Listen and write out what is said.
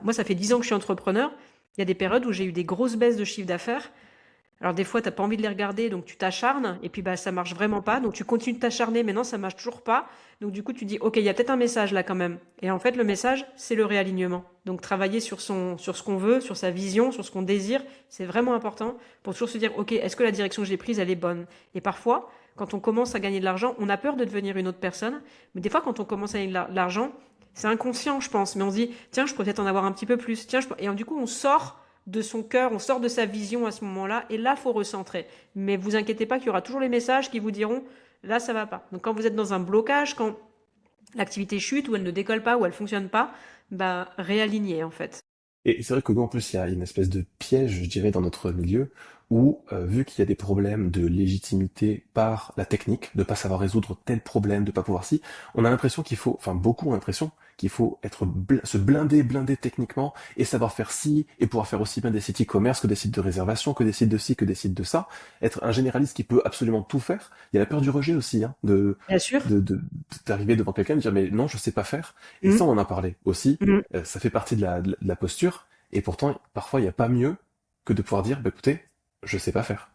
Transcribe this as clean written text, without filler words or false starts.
moi, ça fait 10 ans que je suis entrepreneur. Il y a des périodes où j'ai eu des grosses baisses de chiffre d'affaires. Alors des fois, tu as pas envie de les regarder, donc tu t'acharnes et puis, bah, ça marche vraiment pas. Donc tu continues de t'acharner, mais non, ça marche toujours pas. Donc du coup, tu dis: «OK, il y a peut-être un message là quand même» et en fait, le message, c'est le réalignement. Donc travailler sur ce qu'on veut, sur sa vision, sur ce qu'on désire, c'est vraiment important pour toujours se dire: «OK, est-ce que la direction que j'ai prise, elle est bonne?» Et parfois, quand on commence à gagner de l'argent, on a peur de devenir une autre personne, mais des fois, quand on commence à gagner de l'argent, c'est inconscient, je pense, mais on se dit: «Tiens, je pourrais peut-être en avoir un petit peu plus. Tiens, je peux» et du coup, on sort de son cœur, on sort de sa vision à ce moment-là, et là, faut recentrer. Mais vous inquiétez pas qu'il y aura toujours les messages qui vous diront, là, ça va pas. Donc quand vous êtes dans un blocage, quand l'activité chute, ou elle ne décolle pas, ou elle fonctionne pas, bah, réalignez, en fait. Et c'est vrai que nous, en plus, il y a une espèce de piège, je dirais, dans notre milieu, où, vu qu'il y a des problèmes de légitimité par la technique, de pas savoir résoudre tel problème, de pas pouvoir si, on a l'impression qu'il faut, enfin beaucoup ont l'impression qu'il faut se blinder techniquement et savoir faire ci, et pouvoir faire aussi bien des sites e-commerce que des sites de réservation, que des sites de ci, que des sites de ça. Être un généraliste qui peut absolument tout faire. Il y a la peur du rejet aussi, hein, Bien sûr. d'arriver devant quelqu'un et de dire mais non, je sais pas faire. Et ça, Mm, on en a parlé aussi. mm. Ça fait partie de la posture. Et pourtant, parfois, il n'y a pas mieux que de pouvoir dire, bah, écoutez, je sais pas faire.